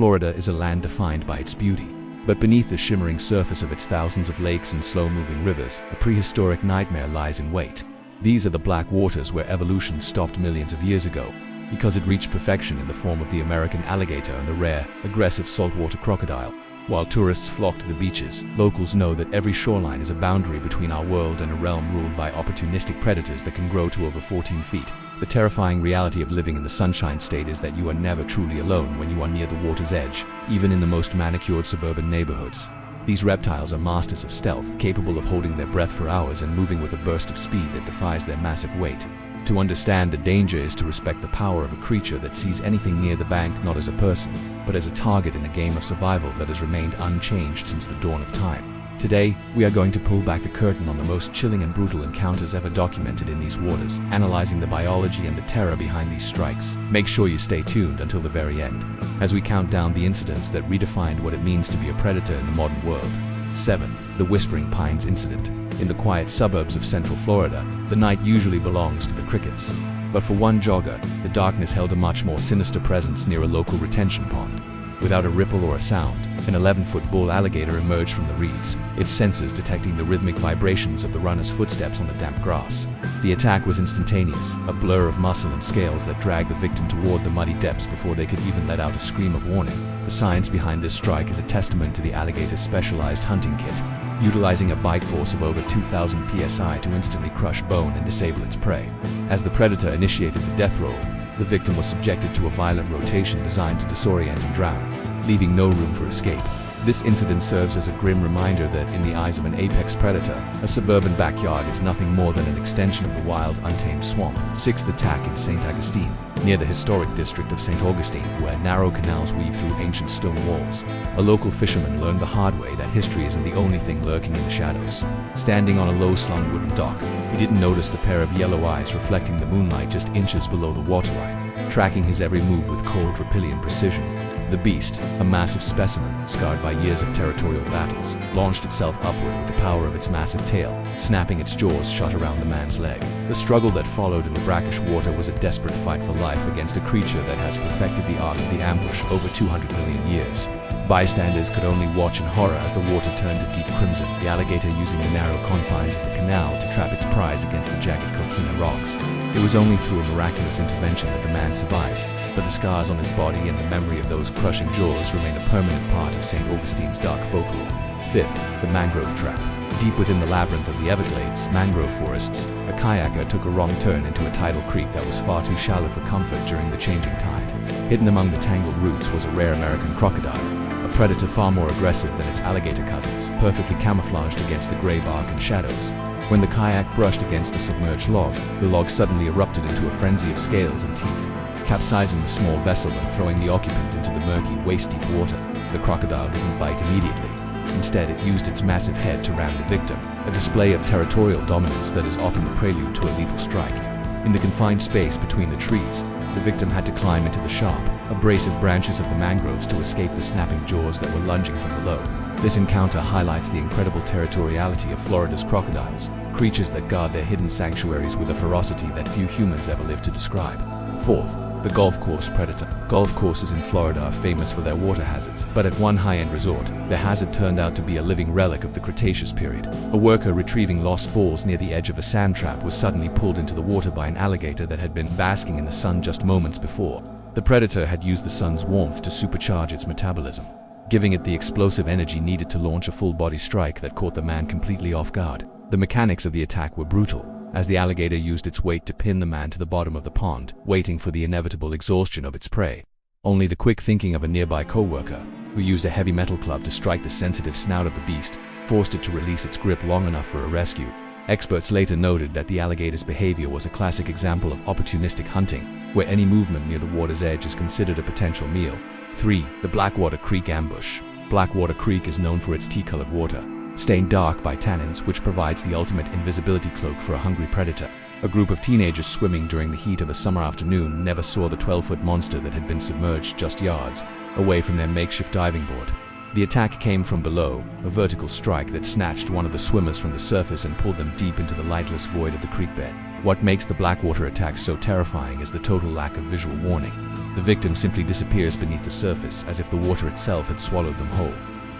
Florida is a land defined by its beauty. But beneath the shimmering surface of its thousands of lakes and slow-moving rivers, a prehistoric nightmare lies in wait. These are the black waters where evolution stopped millions of years ago, because it reached perfection in the form of the American alligator and the rare, aggressive saltwater crocodile. While tourists flock to the beaches, locals know that every shoreline is a boundary between our world and a realm ruled by opportunistic predators that can grow to over 14 feet. The terrifying reality of living in the Sunshine State is that you are never truly alone when you are near the water's edge, even in the most manicured suburban neighborhoods. These reptiles are masters of stealth, capable of holding their breath for hours and moving with a burst of speed that defies their massive weight. To understand the danger is to respect the power of a creature that sees anything near the bank not as a person, but as a target in a game of survival that has remained unchanged since the dawn of time. Today, we are going to pull back the curtain on the most chilling and brutal encounters ever documented in these waters, analyzing the biology and the terror behind these strikes. Make sure you stay tuned until the very end, as we count down the incidents that redefined what it means to be a predator in the modern world. 7th, the Whispering Pines Incident. In the quiet suburbs of central Florida, the night usually belongs to the crickets. But for one jogger, the darkness held a much more sinister presence near a local retention pond. Without a ripple or a sound, an 11-foot bull alligator emerged from the reeds, its sensors detecting the rhythmic vibrations of the runner's footsteps on the damp grass. The attack was instantaneous, a blur of muscle and scales that dragged the victim toward the muddy depths before they could even let out a scream of warning. The science behind this strike is a testament to the alligator's specialized hunting kit, utilizing a bite force of over 2,000 psi to instantly crush bone and disable its prey. As the predator initiated the death roll, the victim was subjected to a violent rotation designed to disorient and drown, leaving no room for escape. This incident serves as a grim reminder that, in the eyes of an apex predator, a suburban backyard is nothing more than an extension of the wild, untamed swamp. 6th attack in St. Augustine, near the historic district of St. Augustine, where narrow canals weave through ancient stone walls. A local fisherman learned the hard way that history isn't the only thing lurking in the shadows. Standing on a low-slung wooden dock, he didn't notice the pair of yellow eyes reflecting the moonlight just inches below the waterline, tracking his every move with cold, reptilian precision. The beast, a massive specimen scarred by years of territorial battles, launched itself upward with the power of its massive tail, snapping its jaws shut around the man's leg. The struggle that followed in the brackish water was a desperate fight for life against a creature that has perfected the art of the ambush over 200 million years. Bystanders could only watch in horror as the water turned to deep crimson, the alligator using the narrow confines of the canal to trap its prize against the jagged coquina rocks. It was only through a miraculous intervention that the man survived, but the scars on his body and the memory of those crushing jaws remain a permanent part of St. Augustine's dark folklore. 5th, the mangrove trap. Deep within the labyrinth of the Everglades, mangrove forests, a kayaker took a wrong turn into a tidal creek that was far too shallow for comfort during the changing tide. Hidden among the tangled roots was a rare American crocodile, a predator far more aggressive than its alligator cousins, perfectly camouflaged against the gray bark and shadows. When the kayak brushed against a submerged log, the log suddenly erupted into a frenzy of scales and teeth, capsizing the small vessel and throwing the occupant into the murky, waist-deep water. The crocodile didn't bite immediately. Instead, it used its massive head to ram the victim, a display of territorial dominance that is often the prelude to a lethal strike. In the confined space between the trees, the victim had to climb into the sharp, abrasive branches of the mangroves to escape the snapping jaws that were lunging from below. This encounter highlights the incredible territoriality of Florida's crocodiles, creatures that guard their hidden sanctuaries with a ferocity that few humans ever lived to describe. 4th, the golf course predator. Golf courses in Florida are famous for their water hazards, but at one high-end resort, the hazard turned out to be a living relic of the Cretaceous period. A worker retrieving lost balls near the edge of a sand trap was suddenly pulled into the water by an alligator that had been basking in the sun just moments before. The predator had used the sun's warmth to supercharge its metabolism, giving it the explosive energy needed to launch a full-body strike that caught the man completely off guard. The mechanics of the attack were brutal, as the alligator used its weight to pin the man to the bottom of the pond, waiting for the inevitable exhaustion of its prey. Only the quick thinking of a nearby co-worker, who used a heavy metal club to strike the sensitive snout of the beast, forced it to release its grip long enough for a rescue. Experts later noted that the alligator's behavior was a classic example of opportunistic hunting, where any movement near the water's edge is considered a potential meal. 3. The Blackwater Creek ambush. Blackwater Creek is known for its tea-colored water, stained dark by tannins, which provides the ultimate invisibility cloak for a hungry predator. A group of teenagers swimming during the heat of a summer afternoon never saw the 12-foot monster that had been submerged just yards away from their makeshift diving board. The attack came from below, a vertical strike that snatched one of the swimmers from the surface and pulled them deep into the lightless void of the creek bed. What makes the Blackwater attacks so terrifying is the total lack of visual warning. The victim simply disappears beneath the surface as if the water itself had swallowed them whole.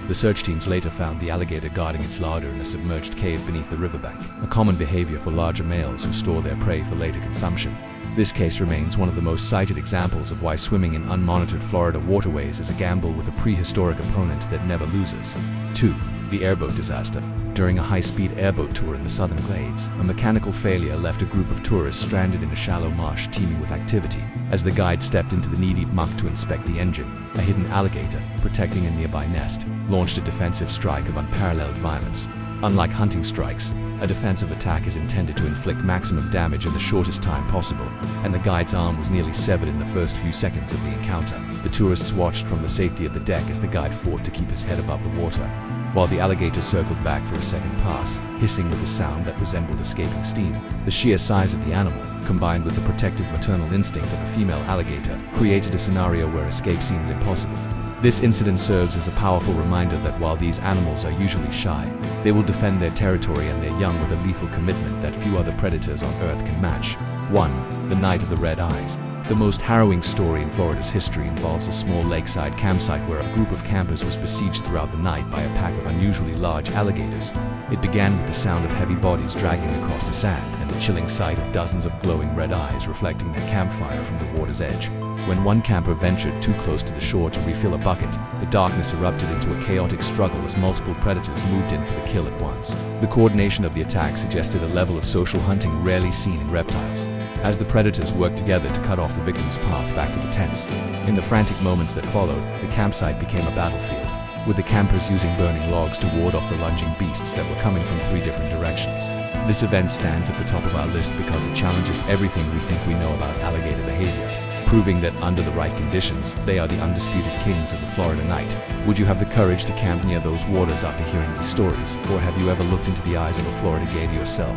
The search teams later found the alligator guarding its larder in a submerged cave beneath the riverbank, a common behavior for larger males who store their prey for later consumption. This case remains one of the most cited examples of why swimming in unmonitored Florida waterways is a gamble with a prehistoric opponent that never loses. 2. The airboat disaster. During a high-speed airboat tour in the southern glades, a mechanical failure left a group of tourists stranded in a shallow marsh teeming with activity. As the guide stepped into the knee-deep muck to inspect the engine, a hidden alligator, protecting a nearby nest, launched a defensive strike of unparalleled violence. Unlike hunting strikes, a defensive attack is intended to inflict maximum damage in the shortest time possible, and the guide's arm was nearly severed in the first few seconds of the encounter. The tourists watched from the safety of the deck as the guide fought to keep his head above the water, while the alligator circled back for a second pass, hissing with a sound that resembled escaping steam. The sheer size of the animal, combined with the protective maternal instinct of a female alligator, created a scenario where escape seemed impossible. This incident serves as a powerful reminder that while these animals are usually shy, they will defend their territory and their young with a lethal commitment that few other predators on Earth can match. 1. The Night of the Red Eyes. The most harrowing story in Florida's history involves a small lakeside campsite where a group of campers was besieged throughout the night by a pack of unusually large alligators. It began with the sound of heavy bodies dragging across the sand and the chilling sight of dozens of glowing red eyes reflecting their campfire from the water's edge. When one camper ventured too close to the shore to refill a bucket, the darkness erupted into a chaotic struggle as multiple predators moved in for the kill at once. The coordination of the attack suggested a level of social hunting rarely seen in reptiles, as the predators worked together to cut off the victim's path back to the tents. In the frantic moments that followed, the campsite became a battlefield, with the campers using burning logs to ward off the lunging beasts that were coming from 3 different directions. This event stands at the top of our list because it challenges everything we think we know about alligator behavior, proving that under the right conditions, they are the undisputed kings of the Florida night. Would you have the courage to camp near those waters after hearing these stories, or have you ever looked into the eyes of a Florida gator yourself?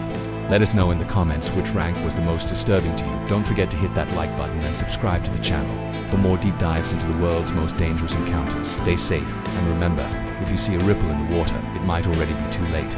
Let us know in the comments which rank was the most disturbing to you. Don't forget to hit that like button and subscribe to the channel for more deep dives into the world's most dangerous encounters. Stay safe, and remember, if you see a ripple in the water, it might already be too late.